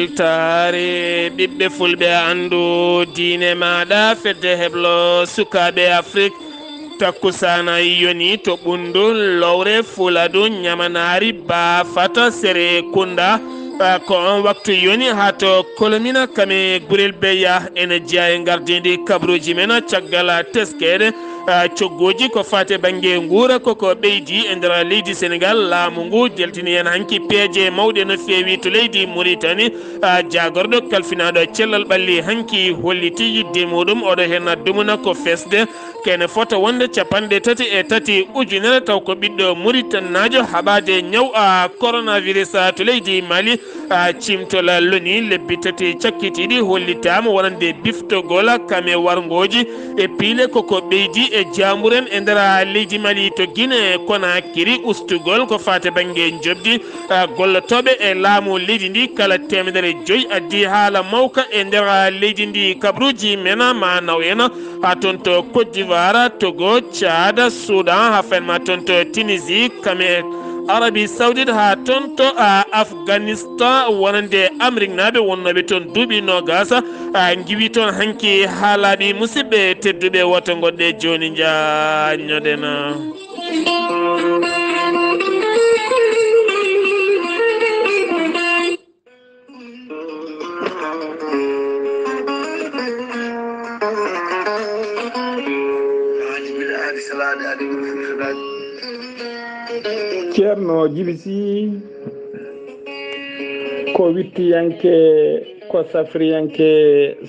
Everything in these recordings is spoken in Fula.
weltare ɓiɓɓe fulɓe andu diine maɗa fedde heblo sukaɓe Afrique takkusana yoni to ɓundu lowre fuladu ñamanari ba fata sere kunda ko on waktu yoni ha to kolomina kame gurel beya ene jeeya e gardidi kabruji men caggal teskede coggoji ko fate banggue guura koko ɓeydi e nder leydi Sénégal laamu ngu jeltini hen hanki peeje mawɗe no feewi to leydi Mauritanie jagorɗo kalfinaɗo cellal ɓalli hanki holliti yidde muɗum oɗo hen dumuna ko fesde kene fota wonde 33 ujunere taw ko ɓiɗɗo Mauritanajo haɓade ñaw coronavirus to leydi Mali cimtol loni lebbi tati cakkitiɗi hollitama wonande biftogol kame wargoji e piile koko ɓeydi e jamuren e nder leydi Mali to Guinée Conakry ustugol ko fate banggue jobdi gollotoɓe e laamu leydi ndi kala 500 addi haala mawka e nder leydi ndi kabruji mena ma naw en ha toon to Côte d'Ivoire Togo Tchad Soudan ha fenma toon to Tunisie kame Arabie Saoudite ha toon to Afghanistan wonande Amérique naɓe wonnoɓe toon duuɓi nogas giwi toon hanki haalaɓi musidɓe tedduɓe woto goɗɗe joni jañoɗena ceerno Djiby Sy ko wittiyanke ko safriyanke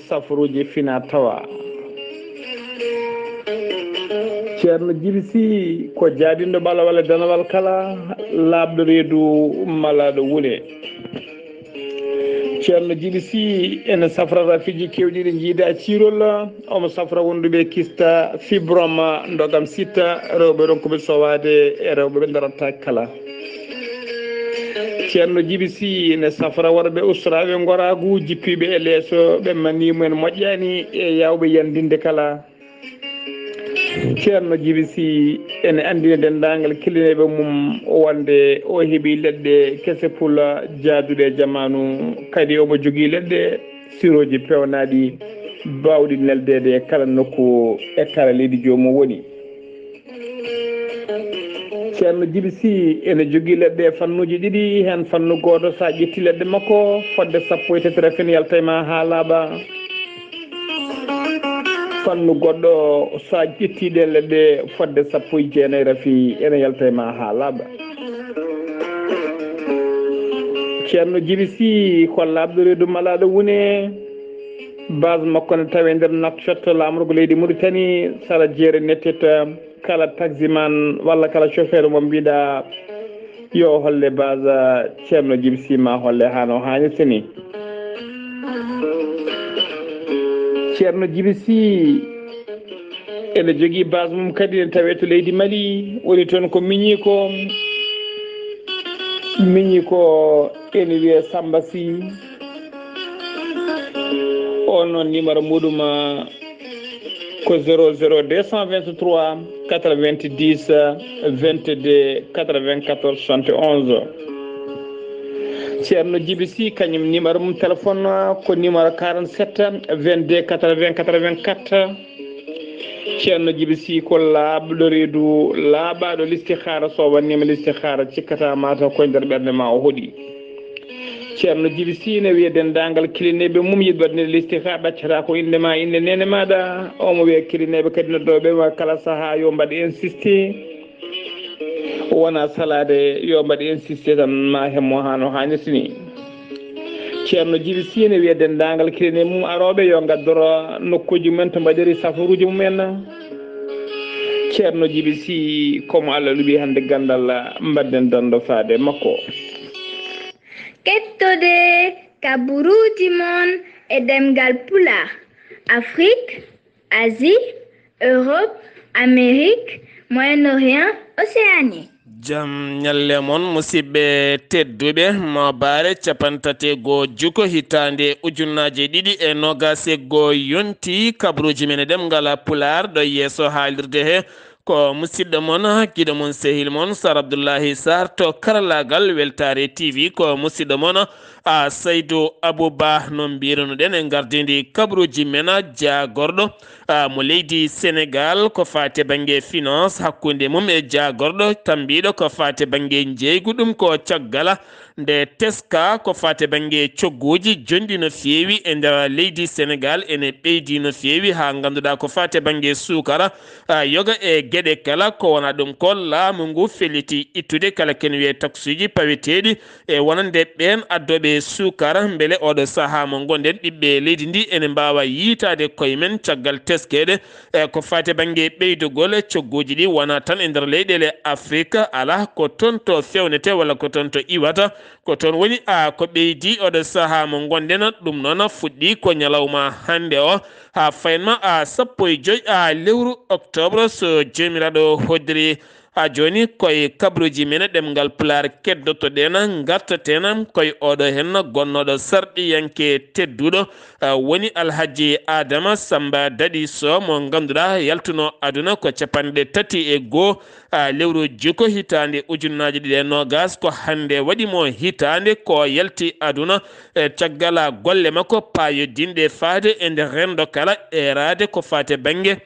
safruji fina tawa ceerno Djiby Sy ko jaabindo ɓala walla danawal kala labɗo reedu malaɗo wuule ceerno Djiby Sy ene safrata fiji kewɗiɗi jiida cirol omo safra wonduɓe kista fibrome ndogam sitta rewɓe ronkuɓe sowade e rewɓe ɓe darata kala ceerno Djiby Sy ene safra worɓe ustaraɓe goragu jippiɓe e leeso ɓe manimumen moƴƴani e yawɓe yandinde kala ceerno Djiby Sy ene andina dendagal killineɓe mum wonde o heeɓi leɗɗe kese pula jaaduɗe e jamanu kadi omo jogui leɗɗe siroji pewnaɗi bawɗi neldede kala nokku e kala leydi jomum woni ceerno Djiby Sy ene jogui leɗɗe fannuji ɗiɗi hen fannu goto sa ƴetti leɗɗe makko fodde 13 fen yalta ma ha laaɓa fannu goɗɗo sa ƴettiɗe leɗɗe fodde 19 rafi ene yalta ma ha laaɓa ceerno Djiby Sy ko labɗo reedu malaɗo wune base makko ne tawe nder Nouakchott lamrugo leydi Mauritanie sara jeere nettita kala taximan walla kala chauffeur mo mbiɗa yo holle base ceerno Djiby Sy ma holle hano hannirta ni ceerno Djiby Sy ene jogui base mum kadi ne tawe to leydi Mali woni toon ko miñi ko ene wiye Samba Sy on noon numéro muɗum ko 00223 90 22 94 71 ceerno Djiby Sy kañum numéro mum téléphone ko numéro 47 22 80 84 ceerno Djiby Sy ko laaɓɗo reedu laaɓaɗo listihara so wannima listihara cikkata mata koye nder ɓerde ma o hooɗi ceerno Djiby Sy ne wiya dendagal kilineɓe mum yiɗi waɗnede listihara ɗaccata ko inde ma inde nene maɗa omo wiya kilineɓe kadi noddoɓe kala saaha yo mbaɗ insisté wona salade yo mbaɗ insisté tan ma hemmo hano hannirtini ceerno Djiby Sy ne wiya dendagal kilineɓe mum aroɓe yo gaddoro nokkuji mumen to mbaɗiri safaruji mumen ceerno Djiby Sy komo Allah luɓi hande gandal mbadden dando faade makko kettode kaburuji mon e demgal pulaar Afrique Asie Europe Amérique Moyen-Orient Océanie jam ñalle mon musidɓe tedduɓe mo baare 31 juko hitande ujunnaje ɗiɗi e nogase goo yonti kabruji men e demgal pulaar ɗo yeeso haalirde he ko musidɗo mon hakkiɗo mon sehil mon Sar Abdoullahi Sarr to karallagal Weltare TV ko musidɗo mon Saydou Abouba no mbiruno den e gardidi kabruji mena jagorɗo mo leydi Sénégal ko fate banggue finance hakkude mum e jagorɗo tambiɗo ko fate banggue jeygu ɗum ko caggala nde teska ko fate banggue cogguji jondi no fewi e nder leydi Sénégal ene ɓeydi no fewi ha ganduɗa ko fate banggue sukara yoga e gueɗe kala ko wona ɗum ko laamu ngu felliti ittude kala ken wiye taxuji paweteɗi e wonande ɓen addoɓe sukara beele oɗo saaha mo gonɗen ɓiɓɓe leydi ndi ene mbawa yitade koye men caggal teskeɗe ko fate banggue ɓeydugol cogguji ɗi wona tan e nder leyɗele Afrique ala ko toon to fewnete walla ko toon to iwata ko toon woni ko ɓeydi oɗo saaha mo gonɗen ɗum noon fuɗɗi ko ñalawma hande o ha faynma 15 lewru octobre so jomiraɗo hoddiri joni koye kabruji men ɗemgal pular keddoto ɗen gartaten koye oɗo hen gonnoɗo sarɗiyanke tedduɗo woni Alhaji Adama Samba Dadi Sow mo ganduɗa yaltuno aduna ko 31 lewru jikko hitande ujunnaje 2020 ko hande waɗimo hitande ko yalti aduna caggal golle makko payodinde faade e nde rendo kala erade ko fate banggue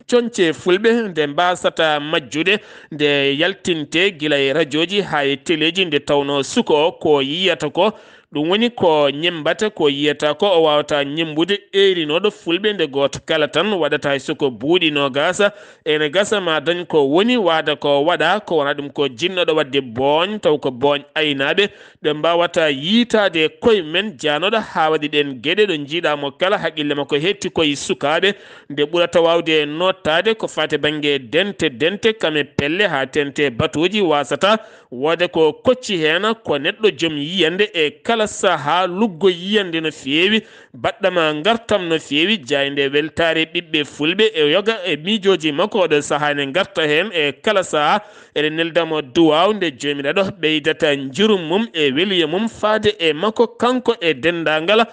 conce fulɓe nde mbasata majjude nde yaltinte gila e radioji ha e téléji nde tawno suko ko yiyata ko ɗum woni ko ñembata ko yiyata ko o wawata ñembude erinoɗo fulɓe nde goto kala tan waɗata soko buuɗino gasa ene gasa ma dañ ko woni wada ko waɗa ko wona ɗum ko jinnoɗo wadde booñ taw ko booñ aynaɓe ɓe mbawata yiitade koye men janoɗo ha waɗi ɗen gueɗe ɗo jiiɗamo kala haqqille makko hetti koye sukaɓe nde ɓurata wawde nottade ko fate banggue dente kame pelle ha tente batuji wasata wode ko kocci hen ko neɗɗo joom yiyande e kala saha luggo yiyande no fewi baɗɗama gartam no fewi jayde weltare ɓiɓɓe fulɓe e yoga e miijoji makko oɗo saha ne garta hen e kala saha eɗen neldamo duwaw nde jomiraɗo ɓeydata jirum mum e weliya mum faade e makko kanko e dendagal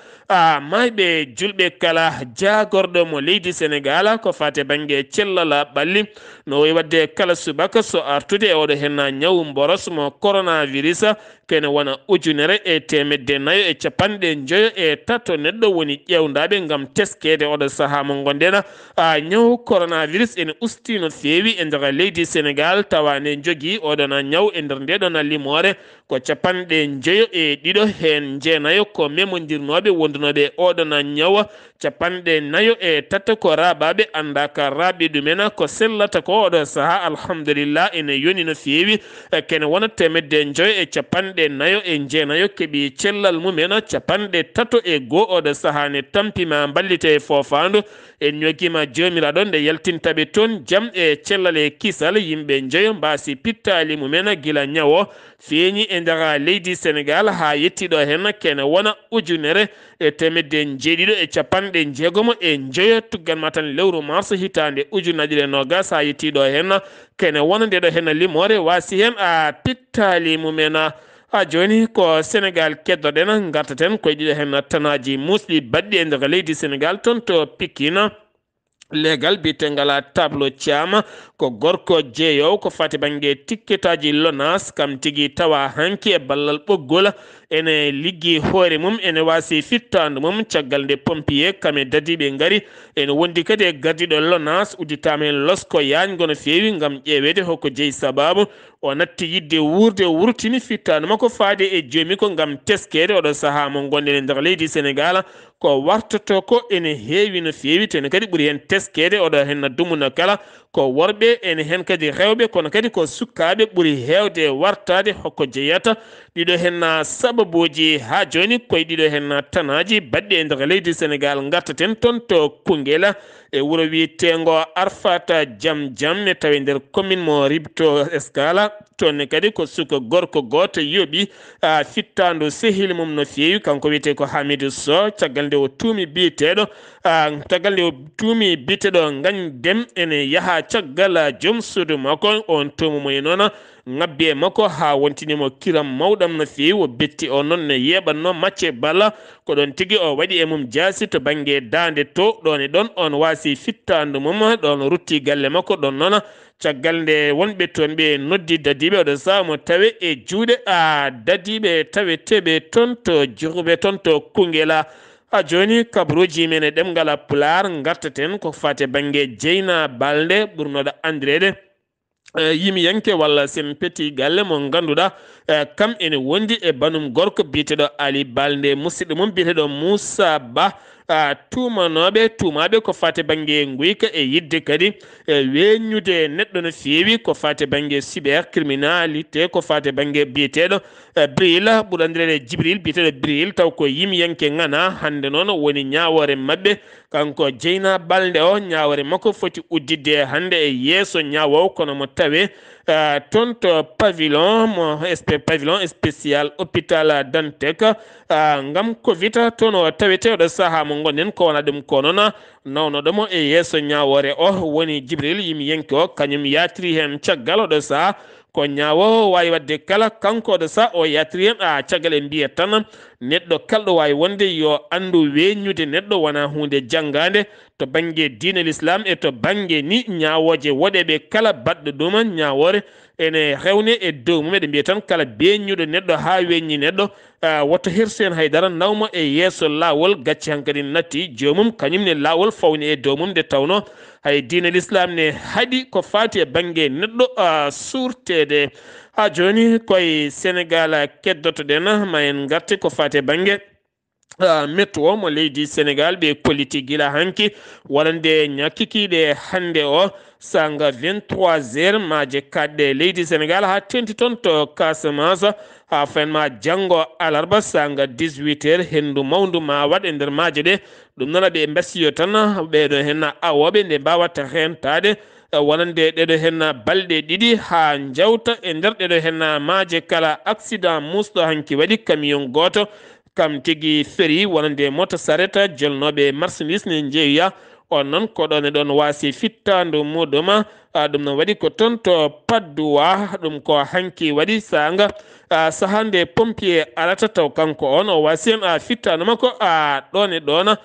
mayɓe julɓe kala jagorɗo mo leydi Sénégal ko fate banggue cellala ɓalli no way wadde kala subaka so artude e oɗo hen ñawu mboros mo coronavirus kene wona 1,450 neɗɗo woni ƴewdaɓe gam teskede oɗo saaha mo gonɗen ñawu coronavirus ene usti no fewi e nder leydi Sénégal tawa ne jogui oɗon ñaw e nder ndeɗon limore ko 52 hen jeenayo ko memodirnoɓe wondunoɓe oɗon ñawa 43 ko rabaɓe andaka raaɓe ɗumen ko sellata ko oɗo saaha alhamdulillah ene yoni no fewi kene wona 150 keeɓi cellal mumen 31 oɗo saaha ne tampima ballite fofandu en ñoguima jomiraɗo nde yaltintaɓe toon jaam e cellal e kisal yimɓe joyo mbasi pittali mumen guila ñawo feeñi e nder leydi Sénégal ha yettiɗo hen kene wona 1,750 tugganma tan lewru mars hitande ujunnaje 2020 ha yettiɗo hen kene wona ndeɗo hen limore wasi hen pittali mumen joni ko Sénégal keddoɗen gartaten koye ɗiɗo hen tanaji musɗi baɗɗi e nder leydi Sénégal toon to Pikine legal bitengal tableau Thiam ko gorko jeeyow ko fati banggue tikketaji LONASE kam tigui tawa hanki e ballal ɓoggol ene liggi hoore mum ene wasi fittandu mum caggal nde pompier kame dadiɓe ngari ene wondi kadi e gardiɗo LONASE udditama en losko yañgo no fewi gam ƴewede hoko jeeyi sababu o natti yidde wurde wurtini fittandu makko faade e joomi ko gam teskede oɗo saaha mo gonɗen e nder leydi Sénégal ko wartoto ko ene heewi no fewi tene kadi ɓuuri hen teskede oɗo hen dumuna kala ko worɓe ene hen kadi rewɓe kono kadi ko sukkaɓe ɓuuri hewde wartade hokko jeeyata ɗiɗo hen sababuji ha joni koye ɗiɗo hen tanaji baɗɗi e nder leydi Sénégal gartaten toon to Koungheul e wuuro wiyetengo Arfata Jam ne tawi nder commune mo Ribto Escala toon kadi ko suka gorko goto yooɓi fittandu sehil mum no fewi kanko wiyete ko Hamidou Sow caggal nde o tuumi biteɗo gañ dem ene yaaha caggal joom suudu makko on tuumu moye noon ngabbe mako ha wontinimo kiram mawɗam no fewi o betti o noon ne yeɓanno macce balla ko ɗon tigi o waɗi e mum jaasi to banggue dande to ɗon e ɗon on wasi fittandu mum ɗon rutti galle makko ɗon noon caggal nde wonɓe toon ɓe noddi dadiɓe oɗo saha mo tawe e juuɗe dadiɓe taweteɓe toon to jurɓe toon to Koungheula ha joni kabruji men e ɗemgal Pulaar gartaten ko fate banggue Jeyna Balde ɓurnoɗo andirede yimiyanke walla sen peti galle mo ganduɗa kam ene wondi e banum gorko biyeteɗo Ali Balde musidɗo mum biyeteɗo Moussa Ba tumaɓe ko fate banggue guyka e yidde kadi weññude neɗɗo no fewi ko fate banggue cyber criminalité ko fate banggue biyeteɗo Bril ɓuuri andirede Djibril biyeteɗo Bril taw ko yimiyanke ngana hande noon woni ñawore mabɓe kanko Jeyna Balde o ñawore makko foti uddidde hande e yeeso ñawowo kono mo tawe toon to pavillon spécial hôpital Dantec ngam Covid toon o tawete oɗo saaha mo gonnen ko wona ɗum ko noon nawnoɗomo e yeeso ñawore o woni Djibril yimiyanke o kañum yatiri hen caggal oɗo saaha ko ñaawo wawi wadde kala kanko oɗo sa o yatiri hen caggal en mbiyat tan neɗɗo kalɗo wawi wonde yo andu weññude neɗɗo wona hunde janggade to banggue diine l'islam e to banggue ni ñawoje woɗeɓe kala baɗɗo ɗum ñawore ene rewne e dow mum eɗe mbiya tan kala beññuɗo neɗɗo ha weññi neɗɗo woto hirsu hen haydara nawmo e yeeso lawol gacci hankkadi natti jomum kañumne lawol fawni e dow mum nde tawno hay diine l'islam ne haaɗi ko fati e banggue neɗɗo surtede ha joni koye Sénégal keddotoɗen ma en garti ko fati e banggue météo mo leydi Sénégal ɓe kolliti gila hanki walande ñakkikiɗe hande o sanga 23h maje kadɗe leydi Sénégal ha tenti toon to Casamance ha fanma janggo alarba sanga 18h hendu mawdu ma waɗ e nder maje ɗe ɗum noon ɓe mbasiyo tan ɓeɗo hen awoɓe nde mbawata rentade wonande ɗeɗo hen balɗe ɗiɗi ha jawta e nder ɗeɗo hen maje kala accident musɗo hanki waɗi camion goto kam tigi feri wonande moto sareta jolnoɓe marchandise ne jeeya on noon ko ɗon e ɗon wasi fittandu muɗum ɗum noon waɗi ko toon to Padduwa ɗum ko hanki waɗi sanga sahande pompier arata taw kanko on o wasi hen fittandu makko ɗon e ɗon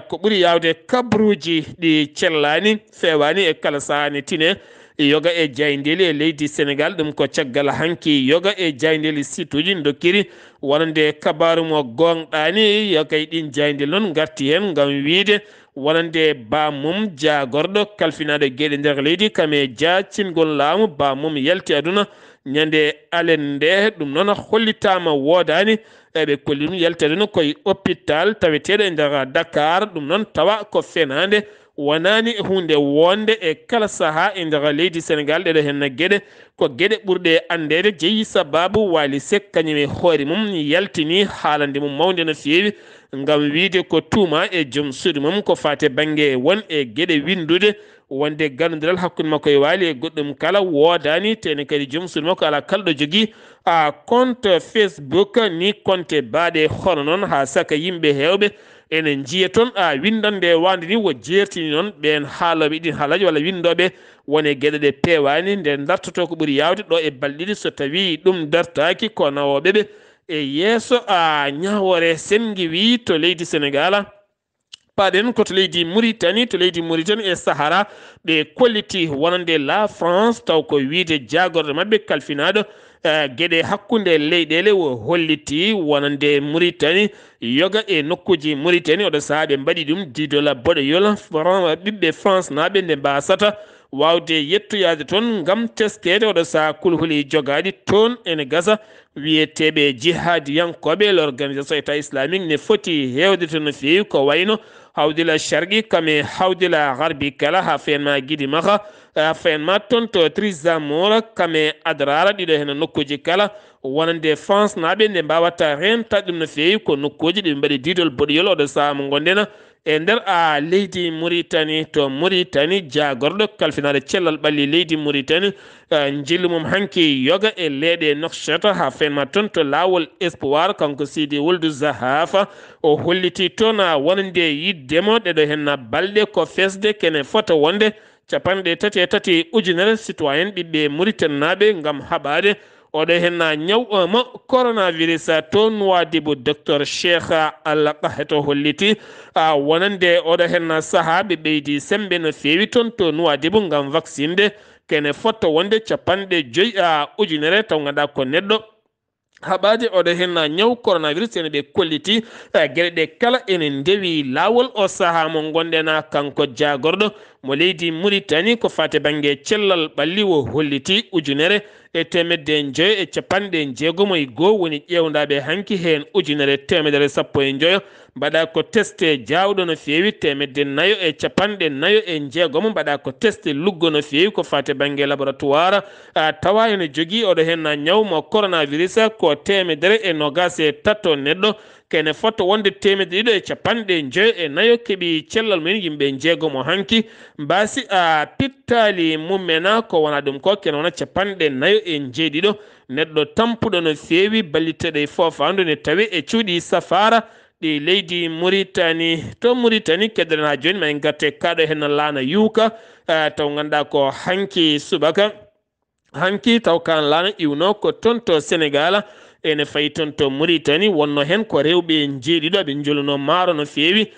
ko ɓuuri yawde kabruji ɗi cellani fewani e kala sahani tine yoga e jayndeli e leydi Sénégal ɗum ko caggal hanki yoga e jayndeli situji dokkiri wonande kabaru mo gonɗani yoga e ɗin jayndeli noon garti hen ngam wiide wonande bamum jagorɗo kalfinaɗo gueɗe nder leydi kame jacingol laamu bamum yalti aduna ñande alen nde ɗum noon hollitama wodani eɓe kolli ɗum yalti aduna koye hôpital taweteɗo e nder Dakar ɗum noon tawa ko fenade wonani hunde wonde e kala saaha e nder leydi Sénégal ɗeɗo hen gueɗe ko gueɗe ɓurɗe andede jeeyi sababu Wally Seck kañum e hoore mum yaltini haalande mum mawde no fewi ngam wiide ko tuuma e joom suudu mum ko fate banggue won e gueɗe windude wonde gandodiral hakkude makko e Wally e goɗɗum kala wodani tene kadi joom suudu makko ala kalɗo jogui compte Facebook ni compte baɗe hono noon ha saka yimɓe hewɓe ene jiya toon windande wande ni wo jertini noon ɓen haaloɓe ɗin haalaji walla windoɓe wone gueɗe ɗe pewani nde dartoto ko ɓuuri yawde ɗo e balɗe ɗiɗi so tawi ɗum dartaki ko nawoɓeɓe e yeeso ñawore sengiwi to leydi Sénégal paɗen koto leydi Mauritanie e Sahara ɓe kolliti wonande la France taw ko wiide jagorɗo mabɓe kalfinaɗo gueɗe hakkude leyɗele wo holliti wonande Mauritanie yoga e nokkuji Mauritanie oɗo saaha ɓe mbaɗi ɗum didola boɗoyol ɓiɓɓe France naɓe nde mbasata wawde yettoyade toon ngam teskede oɗo saaha kulhuli jogaɗi toon ene gasa wiyeteɓe jihadiyankoɓe l'organisation état islamique ne foti hewde to no fewi ko wayno hawdila sharqi kame hawdila garbi kala ha fenma guiɗi maha fenma toon to Trizamour kame adrara ɗiɗo hen nokkuji kala wonande France naɓe nde mbawata renta ɗum no fewi ko nokkuji ɗi mbaɗi didol boɗoyol oɗo saaha mo gonɗen e nder leydi Mauritanie to Mauritanie jagorɗo kalfinaɗo cellal ɓalli leydi Mauritanie jillu mum hanki yoga e leeɗe Nouakchott ha fenma toon to lawol espoir kanko Sidi Wuld Zahafa o holliti toon wonande yiddemo ɗeɗo hen balɗe ko fesde kene fota wonde capanɗe tati e tati ujunere citoyen ɓiɓɓe Mauritanie ngam haɓade oɗo henna ñaw mo coronavirus to Nouadhibou docteur Cheikh Allah heto holliti wonande oɗo henna saha ɓe ɓeydi sembe no fewi ton to Nouadhibou ngam vaccine de kene fotto wonde capanɗe joyi ujunere taw ganduɗa ko neɗɗo haɓade oɗo henna ñaw coronavirus ene ɓe kolliti gueɗe ɗe kala ene ndewi lawol o saaha mo gonɗena kanko jagorɗo mo leydi Mauritanie ko fate banggue cellal ɓalli o holliti ujunere e temedde joyo e capanɗe jeegomo e goho woni ƴewdaɓe hanki hen ujunere temedere sappo e joyo mbaɗa ko teste jawɗo no fewi temedde nayo e capanɗe nayo e jeegomo mbaɗa ko teste luggo no fewi ko fate banggue laboratoire tawa ene jogui oɗo henna ñawmo coronavirus ko temedere e nogas e tatto neɗɗo kene fotto wonde temedde ɗiɗo e capanɗe joyo e nayo keeɓi cellal mumen yimɓe jeegomo hanki mbasi pittali mummena ko wona ɗum ko kene wona capanɗe nayo e jeeɗiɗo neɗɗo tampuɗo no fewi balliteɗo e fofandu ne tawi e cuuɗi safara ɗi leydi Mauritanie to Mauritanie keddoren ha joni ma en gatte kaɗo hen laana yuuka taw ganduɗa ko hanki subaka hanki taw kan laana iwno ko toon to Sénégal ene fayi toon to Mauritanie wonno hen ko rewɓe jeeɗiɗo ɓe joluno maaro no fewi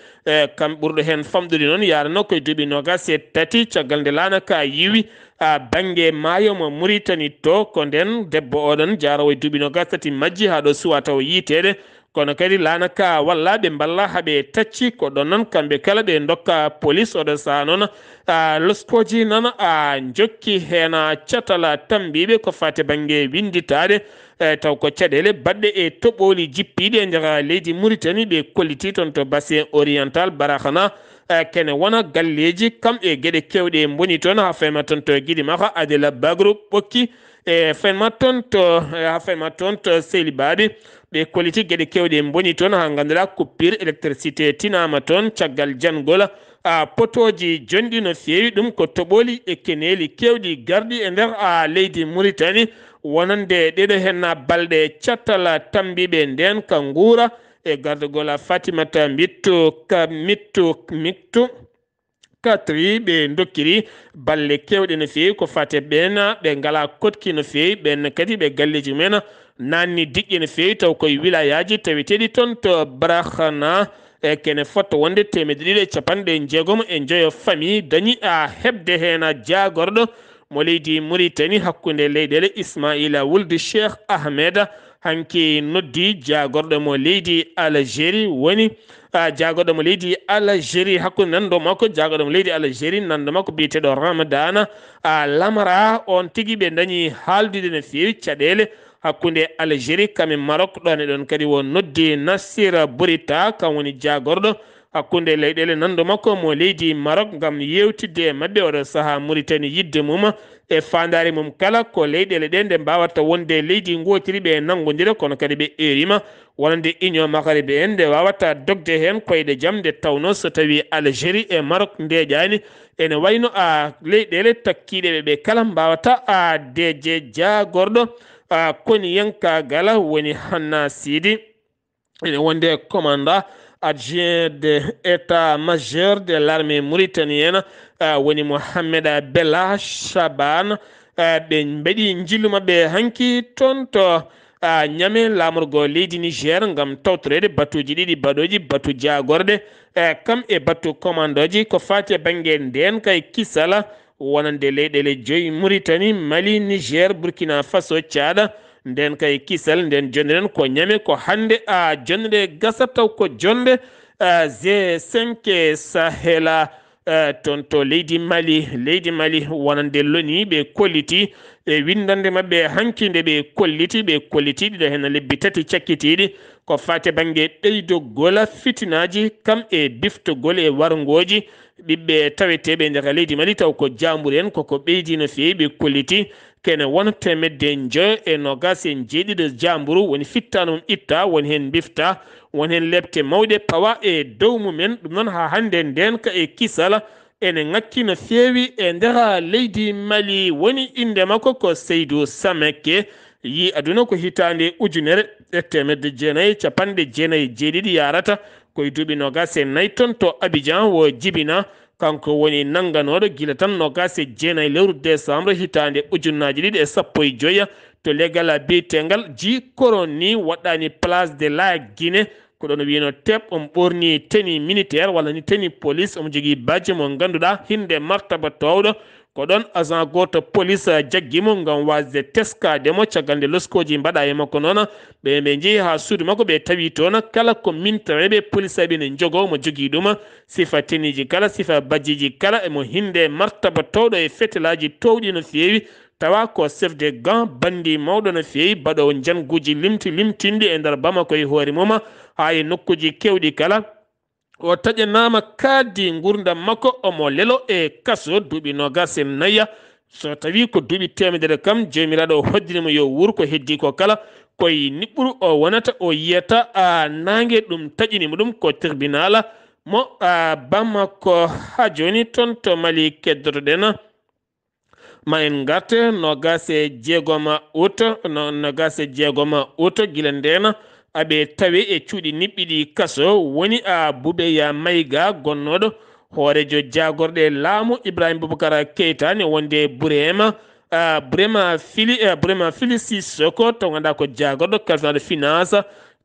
kam ɓurɗo hen famɗude noon yarano koye duuɓi nogas e tati caggal nde laana ka yiwi banggue maayo mo Mauritanie to ko nden debbo oɗon jarawo e duuɓi nogas tati majji ha ɗo suwa taw yitede kono kadi laana ka walla ɓe mballa haaɓe tacci ko ɗon noon kamɓe kala ɓe dokka police oɗo saha noon loskoji noon jokki hen catala tambiɓe ko fate banggue winditade taw ko caɗele baɗɗe e toɓoli jippiɗi e nder leydi Mauritanie ɓe kolliti toon to bassin oriental Barakana kene wona galleji kam e gueɗe kewɗe boni toon ha fayma toon to guiɗi maka Adela Bagro ɓokki e fayma toon to Seyli Baɓe ɓe kolliti gueɗe kewɗe boni toon ha ganduɗa coupure électricité tinama toon caggal jangol potoji jonɗi no fewi ɗum ko toɓoli e keneli kewɗi garɗi e nder leydi Mauritanie wonande ɗeɗo henna balɗe cattal tambiɓe nden ka guura e gardugol Fatimata mittu katri ɓe dokkiri balle kewɗe no fewi ko fate ɓen ɓe ngala kotki no fewi ɓen kadi ɓe galleji mumen nanni diƴƴe no fewi taw koye wilayaji taweteɗi toon to Barakana e kene fotto wonde temedde ɗiɗi e capanɗe jeegomo e joyo famille dañi hebde hen jagorɗo mo leydi Mauritanie hakkude leyɗele Ismaila wulde Cheikh Ahmed hanki noddi jagorɗo mo leydi Algérie woni jagorɗo mo leydi Algérie hakkude nanɗo makko jagorɗo mo leydi Algérie nanɗo makko biyeteɗo Ramadana Lamara on tigui ɓe dañi haaldude no fewi caɗele hakkude Algérie kame Maroc ɗon e ɗon kadi won noddi Nassir Bourita kam woni jagorɗo hakkude leyɗele nanɗo makko mo leydi Maroc ngam yewtidde mabɓe oɗo saaha Mauritanie yidde mum e fandare mum kala ko leyɗele ɗe nde mbawata wonde leydi gotiri ɓe nanggodira kono kadi ɓe erima wonande union maghrébin en nde wawata dogde hen koyɗe jaam nde tawno so tawi Algérie e Maroc ndeƴani ene wayno leyɗele takkiɗeɓe ɓe kala mbawata deje jagorɗo koni yankagala woni Hanna Sidi ene wonde commandant adjoint de état-major de l'armée mauritanienne woni Mohamed Bella Chaban ɓe mbaɗi jillu mabɓe hanki toon to ñame lamorgo leydi Niger ngam tawtorede batuji ɗiɗi baɗoji batu jagorɗe kam e batu commandoji ko fati e banggue nden kay kisala wonande leyɗele joyi Mauritanie Mali Niger Burkina Faso Tchad nden kay kisal nden jonde ko ñame ko hande jonde gasa taw ko jonde G5 Sahela toon to leydi Mali wonande loni ɓe kolliti e windande mabɓe hankinde ɓe kolliti ɗiɗo hen lebbi tati cakkitiɗi ko fate banggue ɓeydogol fitinaji kam e biftogol e wargoji ɓiɓɓe taweteɓe nder leydi Mali taw ko jamburu en koko ɓeydi no fewi ɓe kolliti kene won temedde joyo e nogas e jeeɗiɗo jamburu woni fittano mum itta woni hen bifta woni hen lebte mawɗe pawa e dow mumen ɗum noon ha hande nden ka e kisala ene ngakki no fewi e nder leydi Mali woni inde makko ko Seydou Sameke yi aduna ko hitande ujunere e temedde jeenayyi capanɗe jeenayyi jeeɗiɗi yarata koye duuɓi nogas e nayyi toon to Abidjan wo jibina kanko woni nanganoɗo gila tan nogase jeenayi lewru décembre hitande ujunnaji ɗiɗi e sappo e joyi to leggal biyetengal ji koroni waɗani place de la Guinée ko ɗon wino teb on ɓorni teni militaire walla ni teni police omo jogui badge mo ganduɗa hinde martaba towɗo ko ɗon agent goto police jaggimo ngam wasde teskademo caggal nde loskoji mbaɗa e makko noon ɓe jeehi ha suudu makko ɓe tawi toon kala ko mintareɓe police aɓe ne jogo mo jogui ɗum sifa teniji kala sifa badjiji kala emo hinde martaba towɗo e fetelaji towɗi no fewi tawa ko chef de gang bandi mawɗo no fewi baɗowo janguji limtinde e nder Bamako e hoore mum ha e nokkuji kewɗi kala o taƴanama kaddi gurdam makko omo lelo e kaso duuɓi 24 so tawi ko duuɓi temedere kam jomiraɗo o hoddinimo yo wuur ko heddi ko kala koye niɓɓuru o wonata o yiyata nangue ɗum taƴinimo ɗum ko tribunal mo Bamako ha joni toon to Mali keddotoɗen ma en garte 26 août guila nden aɓe tawi e cuuɗi niɓɓiɗi kaso woni Boubeya Mayiga gonnoɗo hoorejo jagorɗe laamu Ibrahima Boubacara Keita ne wonde Burema Fili Sissoko to ganduɗa ko jagorɗo kalfinaɗo finance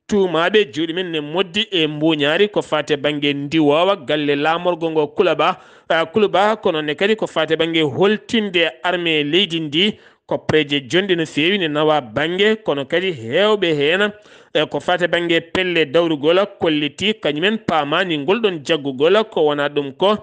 tumaɓe juuɗe men ne moddi e mbuñaari ko fate banggue ndiwowa galle lamorgo ngo Kuluba kono ne kadi ko fate banggue holtinde armée leydi ndi ko preje jonde no fewi ne nawa banggue kono kadi hewɓe hen ko fate banggue pelle dawrugol kolliti kañumen pamani ngolɗon jaggugol ko wona ɗum ko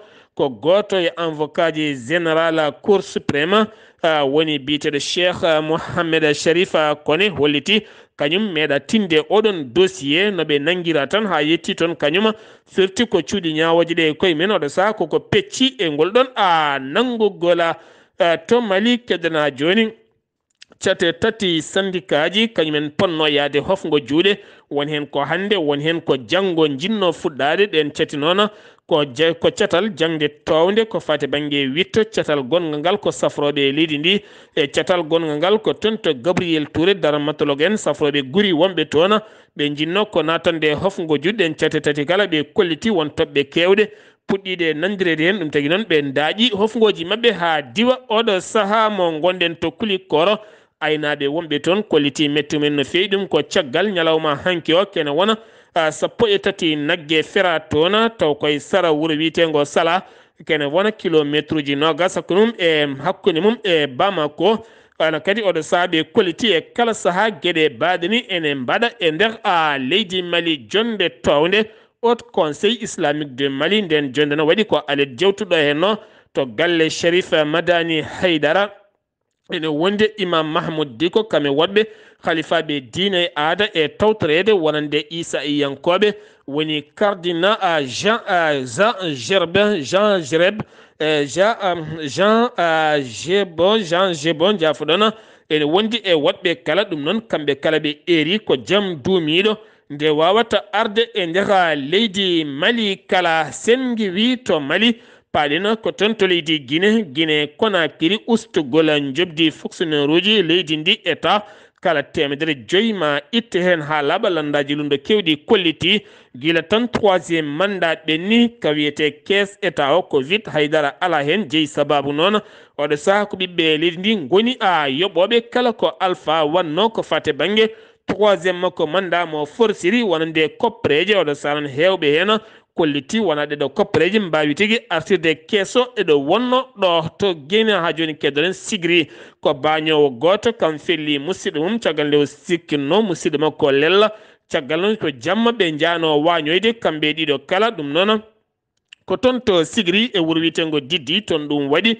goto e avocat ji général cour suprême woni biteɗo Cheikh Mohammed Sharif Kone holliti kañum meeɗa tinde oɗon dossier no ɓe nanguira tan ha yetti toon kañum firti ko cuuɗi ñawoje ɗe koye men oɗo saha koko pecci e ngolɗon nangugola to Mali keddana joni cate tati syndicat ji kañumen ponno yaade hofgo juuɗe won hen ko hande won hen ko janggo jinno fuɗɗade ɗen cati noon ko catal jangde towde ko fate banggue witto catal gongal ngal ko safroɓe leydi ndi e catal gongal ngal ko toon to Gabriel Touré darmatologue en safroɓe guuri wonɓe toon ɓe jinno ko natande hofgo juuɗe en cate tati kala ɓe kolliti won toɓɓe kewɗe puɗɗiɗe nandirede hen ɗum tagui noon ɓe daaƴi hofgoji mabɓe ha diwa oɗo saaha mo gonɗen to Kulikoro aynaɓe wonɓe toon kolliti metti men no fewi ɗum ko caggal ñalawma hanki o kene wona sappo e tati naggue fera toon taw koye sara wuuro witego Sala kene wona kilométre uji 20 hakkude mum e Bamako ana kadi oɗo saaha ɓe kolliti e kala saaha gueɗe baɗani ene mbaɗa e nder leydi Mali jonde towde Haut Conseil islamique de Mali nden jonde no waɗi ko alet jewtuɗo henno to galle Sharif Madani Haydara ene wonde Imam Mahmoud Diko kame woɗɓe khalifaɓe diine e aada e tawtorede wonande Issa Iyankoɓe woni cardinal Jean Gebon jafoɗon ene wondi e woɗɓe kala ɗum noon kamɓe kala ɓe eri ko jaam duumiɗo nde wawata arde e nder leydi Mali kala sengi wi to Mali paɗino ko toon to leydi Guinée Conakry ustugol jobdi fonctionnaire uji leydi ndi état kala 500 ma itte hen ha laaɓa landaji lumɗo kewɗi kolliti gila tan 3e mandat ɓenni ka wiyete caisse état o Covid haydara ala hen jeeyi sababu noon oɗo saaha ko ɓiɓɓe leydi ndi goni yoɓoɓe kala ko alpha wanno ko fate banggue 3e makko mandat mo forsiri wonande koppreje oɗo sahan hewɓe hen kolliti wona ɗeɗo koppareji mbawi tigui artirde kesso eɗo wonno ɗo to Guinée ha joni keddoren Sigri ko bañowo goto kam felli musidɗo mum caggal nde o sikkinno musidɗo makko lella caggal noon ko jamma ɓe jano wañoyde kamɓe ɗiɗo kala ɗum noon ko toon to Sigri e wuuro wiyetego Diddi toon ɗum waɗi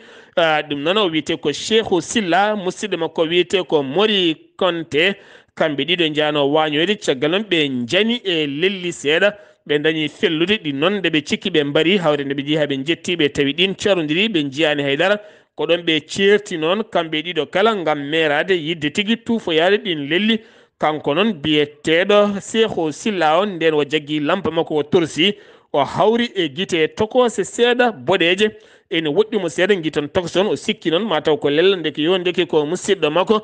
ɗum noon o wiyete ko Cheikhou Silla musidɗo makko wiyete ko Mori Konté kamɓe ɗiɗo jano wañoyde caggal noon ɓe jani e lelli seeɗa ɓe dañi fellude ɗi noon nde ɓe cikki ɓe mbari hawre nde ɓe jeehi ɓe jetti ɓe tawi ɗin carodiri ɓe jiyani haydara ko ɗon ɓe certi noon kamɓe ɗiɗo kala ngam merade yidde tigui tuufoyade ɗin lelli kanko noon biyeteɗo Cheikhou Silla on nden o jaggui lampa makko o torsi o hawri e guite tokose seeɗa boɗeje ene woɗɗimo seeɗa guitan tokoson o sikki noon mataw ko lella ndeke yo ndeke ko musidɗo makko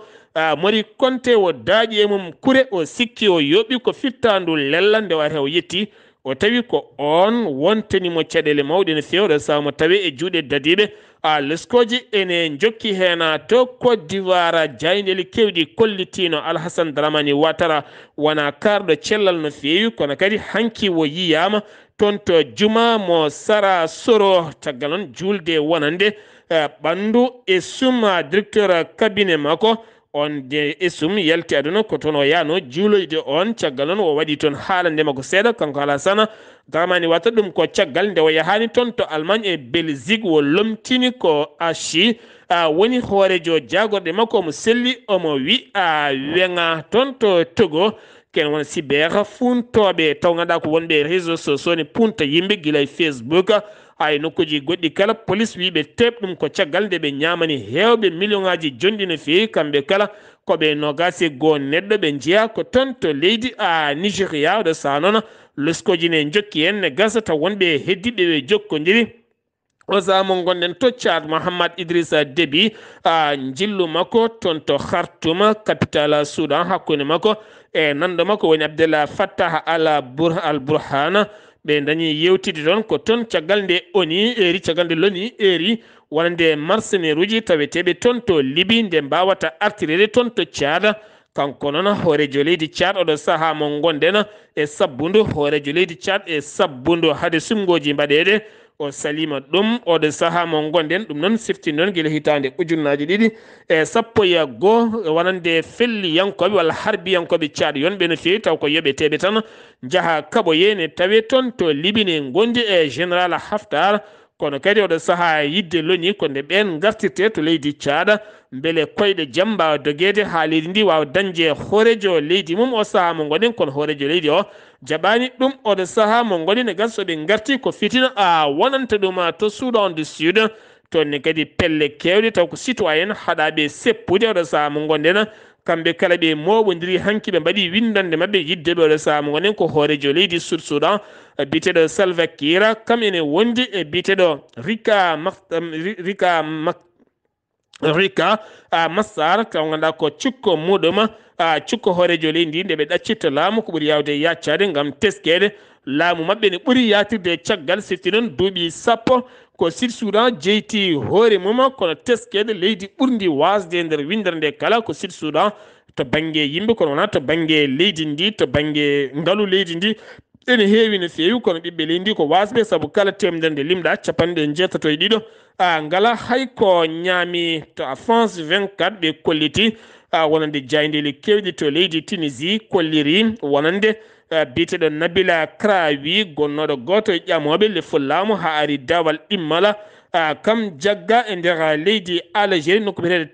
Mori Konté o daaƴi e mum kure o sikki o yoɓi ko fittandu lella nde wata o yetti o tawi ko on wontani mo caɗele mawɗe no feewi ɗo saha mo tawi e juuɗe dadiɓe leskoji ene jokki hena to Côte d'Ivoire jayndeli kewɗi kollitino Alhassane Dramani Ouattara wona karɗo cellal no feewi kono kadi hanki wo yiyama toon to juma mo sara soro caggal on julde wonande ɓandu e suma directeur cabinet makko on de esum yalti aduna ko toon o yano juuloyde on caggal on o waɗi toon haalande makko seeɗa kanko Alassane Dramani Ouattara ɗum ko caggal nde o yahani toon to Allemagne e Belgique wo lomtini ko achi woni hoorejo jagorɗe makko omo selli omo wi weŋa toon to Togo ken won cyber funtoɓe taw ganduɗa ko wonɓe réseaux sociaux ne punta yimɓe guila e Facebook hay nokkuji goɗɗi kala police wiɓe teɓ ɗum ko caggal nde ɓe ñamani hewɓe million ngaji jonɗi no feewi kamɓe kala koɓe nogasi goo neɗɗo ɓe jeeya ko toon to leydi Nigéria oɗo saha noon leskoji ne jokki en ne gasa taw wonɓe heddiɓe ɓe jokkodiri o saha mo gonɗen to Tchad Mouhammad Idrissa Déby jillu makko toon to Khartoum capitale Soudan hakkude makko e nanɗo makko woni Abdel Fattah al Burhan ɓe dañi yewtide toon ko toon caggal nde oni eri caggal nde loni eri wonande mercenaire uji taweteɓe toon to Libye nde mbawata artirede toon to Tchad kanko noon hoorejo leydi Tchad oɗo saha mo gonɗen e sabbundu hoorejo leydi Tchad e sabbundu hade sumgoji mbaɗede o salima ɗum oɗo saha mo gonɗen ɗum noon siftini noon guila hitande ujunnaji ɗiɗi e sappo e goho wonande felliyankoɓe walla harbiyankoɓe Tchad yonɓe no feewi taw ko yoɓeteɓe tan jaaha kaɓoye ne tawe toon to Libye ne gondi e général Haftar kono kadi oɗo saha yidde loni ko nde ɓen gartirte to leydi Tchad beele koyɗe jaam mbawa dogede ha leydi ndi wawa dañde hoorejo leydi mum o saha mo gonɗen kono hoorejo leydi o jaɓani ɗum oɗo saha mo goni ne gas soɓe garti ko fitina wonanta ɗum to Soudan du Sud toon ne kadi pelle kewɗe taw ko citoyen haɗaɓe seppude oɗo saha mo gonɗen kamɓe kala ɓe moɓodiri hanki ɓe mbaɗi windande mabɓe yiddeɓe oɗo saha mo gonen ko hoorejo leydi Sud Soudan biteɗo Salva Kiir kam ene wondi e biteɗo Rika Massar kam ganduɗa ko cikko muɗum cikko hoorejo leydi nde ɓe ɗaccitta laamu ko ɓuuri yawde yaccade gam teskede laamu mabɓe ne ɓuuri yatirde caggal sitti noon duuɓi sappo ko Sud Soudan jeyti hoore mum kono teskede leydi ɓurdi wasde nder windere nde kala ko Sud Soudan to banggue yimɓe kono wona to banggue leydi ndi to banggue ngaalu leydi ndi ene heewi no feewi kono ɓiɓɓe leydi ndi ko wasɓe saabu kala temedere nde limɗa capanɗe jeetato e ɗiɗo ngala hay ko ñaami to France 24 ɓe kolliti wonande jayndeli kewɗi to leydi Tunisie kolliri wonande biteɗo Nabila Kraoui gonnoɗo goto e ƴamoɓe lefol laamu ha ari dawal ɗimmala kam jagga e nder leydi Algérie nokku bitede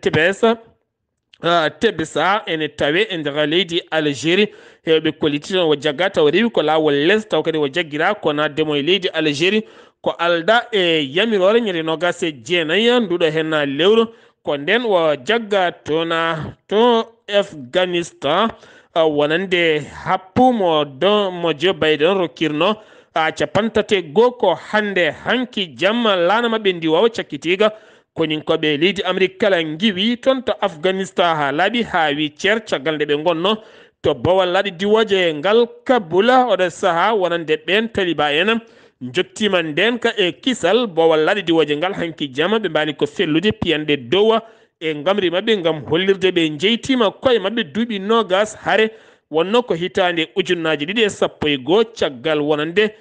Tebessa ene tawe e nder leydi Algérie hewɓe kolliti ton o jagga taw rewi ko lawol les taw kadi o jaggira kona demo e leydi Algérie ko alda e yamirore ñande nogas e jeenayyi nduɗo hen lewru ko nden o jagga tona to Afghanistan wonande happu mo Joe Biden rokkirno capantate goo ko hande hanki jamma laana mabɓe ndi wawa cakkitiga koninkoɓe leydi Amérique kala giwi toon to Afghanistan ha laaɓi ha wi ceer caggal nde ɓe gonno to bawal laaɗi diwoje ngal Kabula oɗo saaha wonande ɓen taliba en jottima nden ka e kisal bowal laaɗi diwoje ngal hanki jamma ɓe mbali ko fellude piyanɗe dowa e gamri mabɓe gam hollirde ɓe jeytima koye mabɓe duuɓi nogas haare wonno ko hitande ujunnaji ɗiɗi e sappo e goho caggal wonande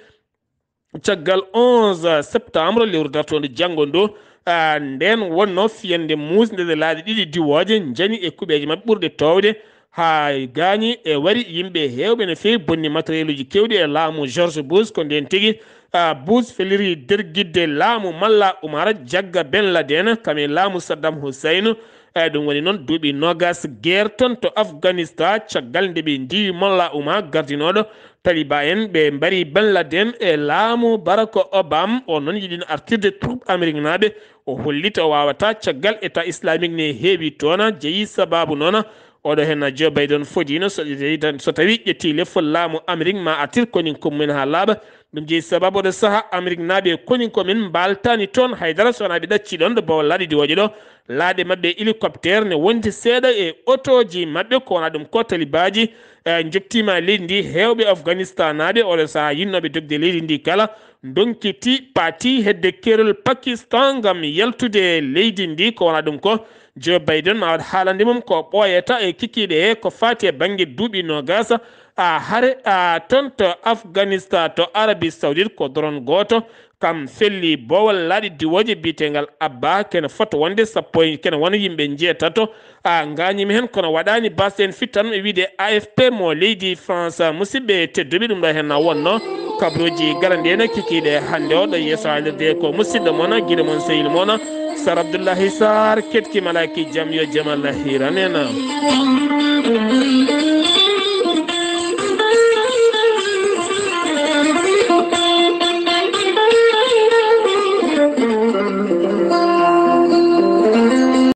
caggal 11 septembre lewru dartonde janggo ndo nden wonno fiyande musdede laaɗi ɗiɗi diwoje jani e kuɓeje mabɓe ɓurɗe towde ha gaañi e wari yimɓe hewɓe no fewi bonni matériel uji kewɗi e laamu George Bush ko nden tigui Bush feliri derguidde laamu Malla Oumar jagga Ben Laden kame laamu Saddam Hussein ɗum woni noon duuɓi nogas guerre toon to Afghanistan caggal nde ɓe ndiwi Malla Oumar gardinoɗo taliba en ɓe mbari Ben Laden e laamu Barack Obama o noon yiɗino artirde troupe Amérique naɓe o hollita o wawata caggal état islamique ne heewi toona jeeyi sababu noon oɗo hen Joe Biden fodino so tawi ƴetti lefol laamu Amérique ma artir konin commune ha laaɓa ɗum jeyi sababu de saha amérique naaɓe konin komin mbaltani toon haydara sonaɓe ɗacci ɗon de bawol laaɗi diwaji ɗo laaɗe mabɓe hélicoptére ne wonti seeɗa e autoji mabɓe ko wona ɗum ko talibaji jottima leydi ndi hewɓe afghanistan naaɓe oɗo saaha yinnoɓe dogde leydi ndi kala donkiti paati hedde kerol pakistan gam yaltude leydi ndi ko wona ɗum ko Joe Biden ma waɗ haalande mum ko ɓooyata e kikiɗe he ko fati e banggue duuɓi no gasa hare toon to Afghanistan to Arabie Saoudite ko doron goto kam felli bowal laaɗi diwoje biyetegal abba kene foto wonde sappo kene wona yimɓe jeetato gañimi hen kono waɗani base en fittan e wiide AFP mo leydi France musidɓe tedduɓe ɗum ɗo hen wonno kabruji galandene kikiɗe hande o ɗo yeeso haalirde ko musidɗo moon guiɗo moon sehil moon Sar Abdoullahi Sarr ketki malaki jam yo jaam Allah hiranena